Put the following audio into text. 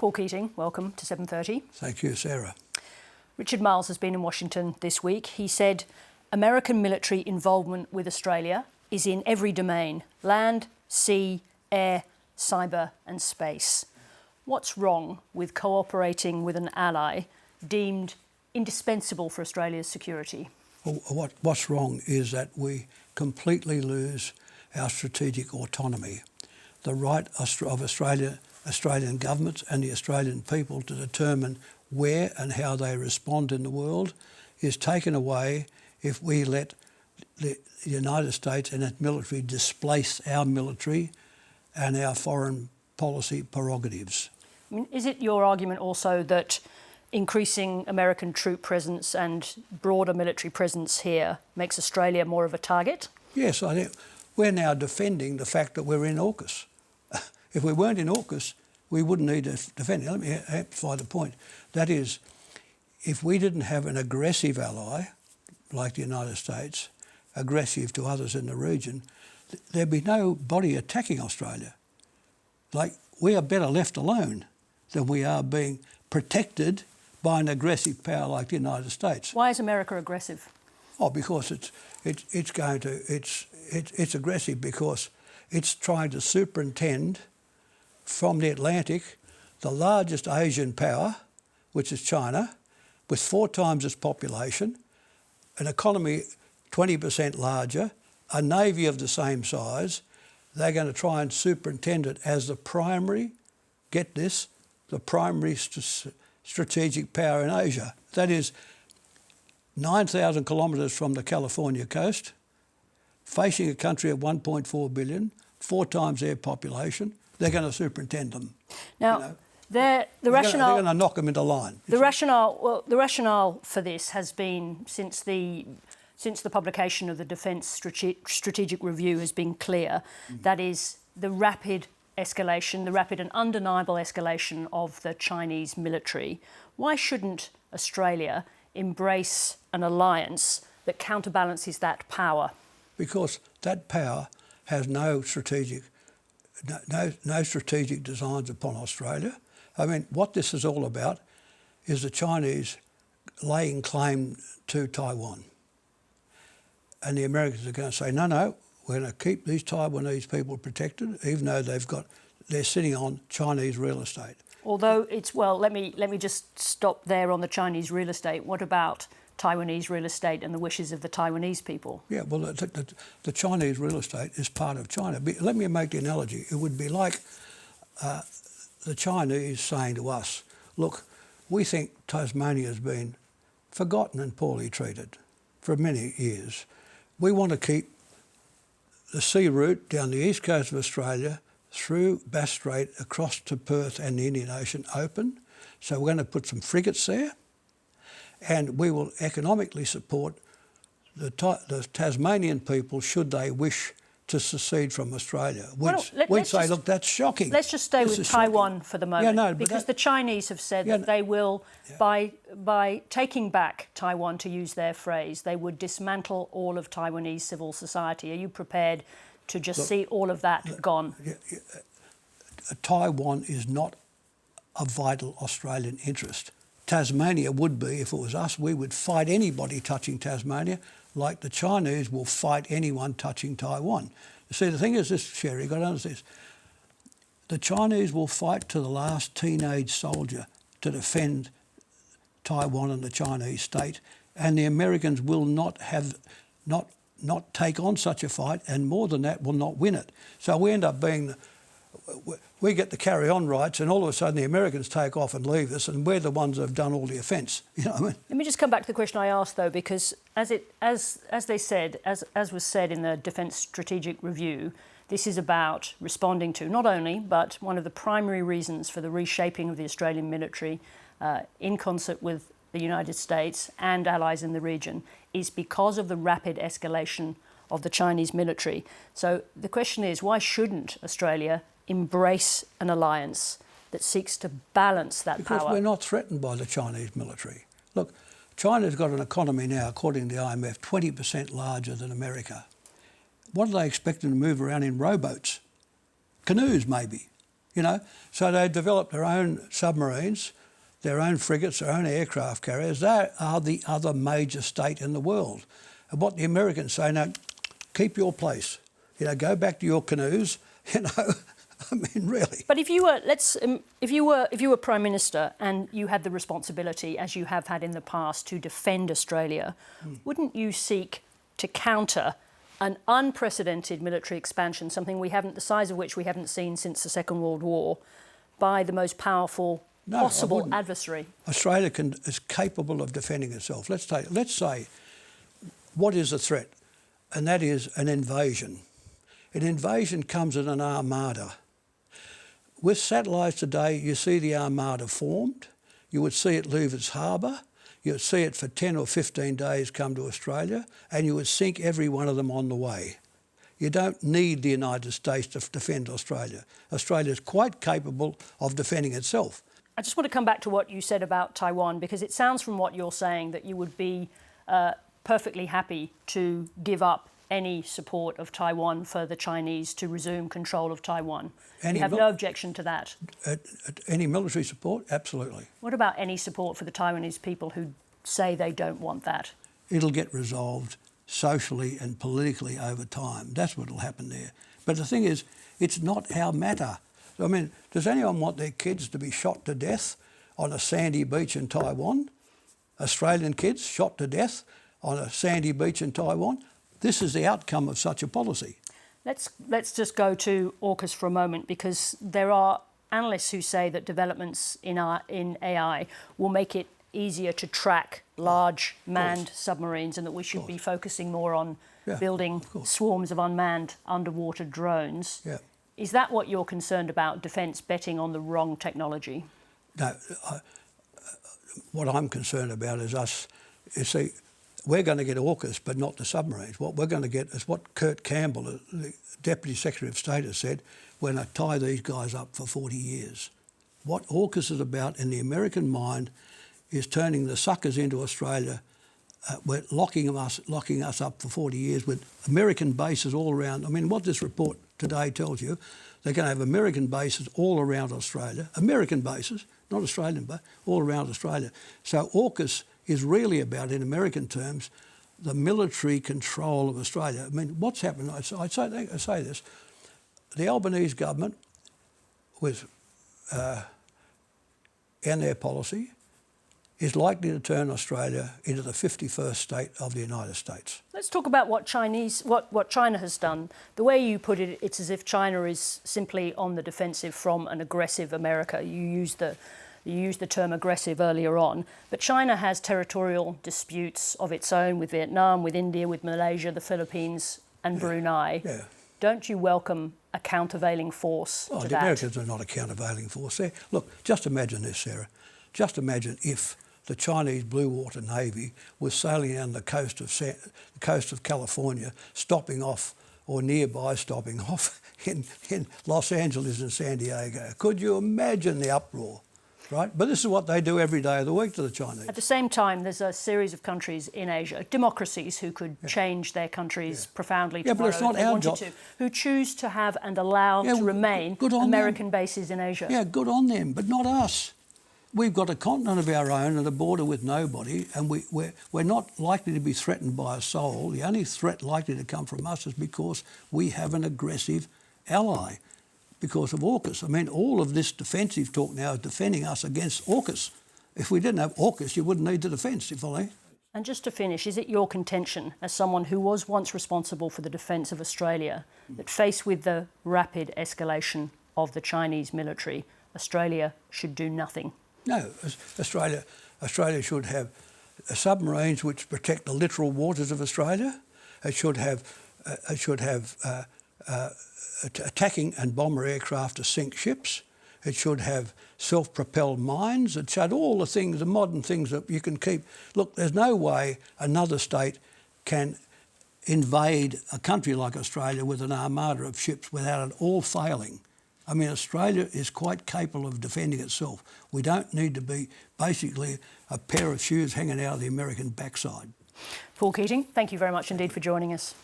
Paul Keating, welcome to 7:30. Thank you, Sarah. Richard Marles has been in Washington this week. He said American military involvement with Australia is in every domain: land, sea, air, cyber and space. What's wrong with cooperating with an ally deemed indispensable for Australia's security? Well, what's wrong is that we completely lose our strategic autonomy. The right of Australian governments and the Australian people to determine where and how they respond in the world is taken away if we let the United States and its military displace our military and our foreign policy prerogatives. I mean, is it your argument also that increasing American troop presence and broader military presence here makes Australia more of a target? Yes, I think we're now defending the fact that we're in AUKUS. If we weren't in AUKUS, we wouldn't need to defend it. Let me amplify the point. That is, if we didn't have an aggressive ally, like the United States, aggressive to others in the region, there'd be nobody attacking Australia. Like, we are better left alone than we are being protected by an aggressive power like the United States. Why is America aggressive? Oh, because it's aggressive because it's trying to superintend from the Atlantic the largest Asian power, which is China, with 4 times its population, an economy 20% larger, a navy of the same size. They're going to try and superintend it as the primary, get this, the primary strategic power in Asia. That is 9,000 kilometres from the California coast, facing a country of 1.4 billion, 4 times their population. They're going to superintend them. Now, they're going to knock them into line. The rationale for this has been since the publication of the Defence Strategic Review has been clear. That is the rapid escalation, the rapid and undeniable escalation of the Chinese military. Why shouldn't Australia embrace an alliance that counterbalances that power? Because that power has no strategic designs upon Australia. I mean, what this is all about is the Chinese laying claim to Taiwan. And the Americans are going to say, no, we're going to keep these Taiwanese people protected, even though they're sitting on Chinese real estate. Although let me just stop there on the Chinese real estate. What about Taiwanese real estate and the wishes of the Taiwanese people? Yeah, well, the Chinese real estate is part of China. Let me make the analogy. It would be like the Chinese saying to us, look, we think Tasmania has been forgotten and poorly treated for many years. We want to keep the sea route down the east coast of Australia through Bass Strait across to Perth and the Indian Ocean open. So we're going to put some frigates there, and we will economically support the Tasmanian people should they wish to secede from Australia. We'd say, look, that's shocking. Let's just stay with Taiwan for the moment, because the Chinese have said that they will, by taking back Taiwan, to use their phrase, they would dismantle all of Taiwanese civil society. Are you prepared to just see all of that gone? Taiwan is not a vital Australian interest. Tasmania would be, if it was us. We would fight anybody touching Tasmania, like the Chinese will fight anyone touching Taiwan. You see, the thing is this, Sherry, you've got to understand this. The Chinese will fight to the last teenage soldier to defend Taiwan and the Chinese state, and the Americans will not take on such a fight, and more than that, will not win it. So we end up being we get the carry-on rights, and all of a sudden the Americans take off and leave us, and we're the ones that have done all the offence. You know what I mean? Let me just come back to the question I asked, though, because as was said in the Defence Strategic Review, this is about responding to not only, but one of the primary reasons for the reshaping of the Australian military in concert with the United States and allies in the region is because of the rapid escalation of the Chinese military. So the question is, why shouldn't Australia embrace an alliance that seeks to balance that power? Because we're not threatened by the Chinese military. Look, China's got an economy now, according to the IMF, 20% larger than America. What are they expecting to move around in rowboats? Canoes, maybe. you know. So they developed their own submarines, their own frigates, their own aircraft carriers. They are the other major state in the world. And what the Americans say, no, keep your place. You know, go back to your canoes, you know. I mean, really. But if you were, if you were Prime Minister and you had the responsibility, as you have had in the past, to defend Australia, wouldn't you seek to counter an unprecedented military expansion, something we haven't, the size of which we haven't seen since the Second World War, by the most powerful possible adversary? Australia is capable of defending itself. Let's say, what is a threat? And that is an invasion. An invasion comes in an armada. With satellites today, you see the armada formed. You would see it leave its harbour. You would see it for 10 or 15 days come to Australia, and you would sink every one of them on the way. You don't need the United States to defend Australia. Australia is quite capable of defending itself. I just want to come back to what you said about Taiwan, because it sounds from what you're saying that you would be perfectly happy to give up any support of Taiwan for the Chinese to resume control of Taiwan. You have no objection to that? Any military support? Absolutely. What about any support for the Taiwanese people who say they don't want that? It'll get resolved socially and politically over time. That's what will happen there. But the thing is, it's not our matter. I mean, does anyone want their kids to be shot to death on a sandy beach in Taiwan? Australian kids shot to death on a sandy beach in Taiwan? This is the outcome of such a policy. Let's just go to AUKUS for a moment, because there are analysts who say that developments in AI will make it easier to track large manned submarines, and that we should be focusing more on building swarms of unmanned underwater drones. Yeah. Is that what you're concerned about, defence betting on the wrong technology? No, what I'm concerned about is us, you see, we're going to get AUKUS, but not the submarines. What we're going to get is what Kurt Campbell, the Deputy Secretary of State, has said, we're going to tie these guys up for 40 years. What AUKUS is about in the American mind is turning the suckers into Australia. We're locking us up for 40 years with American bases all around. I mean, what this report today tells you, they're going to have American bases all around Australia. American bases, not Australian, but all around Australia. So AUKUS is really about, in American terms, the military control of Australia. I mean, what's happened, I say this, the Albanese government, with in their policy, is likely to turn Australia into the 51st state of the United States. Let's talk about what China has done. The way you put it, it's as if China is simply on the defensive from an aggressive America. You used the term aggressive earlier on, but China has territorial disputes of its own with Vietnam, with India, with Malaysia, the Philippines and Brunei. Yeah. Don't you welcome a countervailing force to the that? Americans are not a countervailing force there. Look, just imagine this, Sarah. Just imagine if the Chinese Blue Water Navy was sailing down the coast of California, stopping off, or nearby stopping off, in Los Angeles and San Diego. Could you imagine the uproar? Right? But this is what they do every day of the week to the Chinese. At the same time, there's a series of countries in Asia, democracies, who could change their countries profoundly tomorrow but it's not if they our wanted job. to, who choose to have and allow to remain American bases in Asia. Yeah, good on them, but not us. We've got a continent of our own and a border with nobody, and we're not likely to be threatened by a soul. The only threat likely to come from us is because we have an aggressive ally, because of AUKUS. I mean, all of this defensive talk now is defending us against AUKUS. If we didn't have AUKUS, you wouldn't need the defence, you follow? And just to finish, is it your contention, as someone who was once responsible for the defence of Australia, that faced with the rapid escalation of the Chinese military, Australia should do nothing? No, Australia should have submarines which protect the littoral waters of Australia. It should have attacking and bomber aircraft to sink ships. It should have self-propelled mines. It should all the things, the modern things that you can keep. Look, there's no way another state can invade a country like Australia with an armada of ships without it all failing. I mean, Australia is quite capable of defending itself. We don't need to be basically a pair of shoes hanging out of the American backside. Paul Keating, thank you very much indeed for joining us.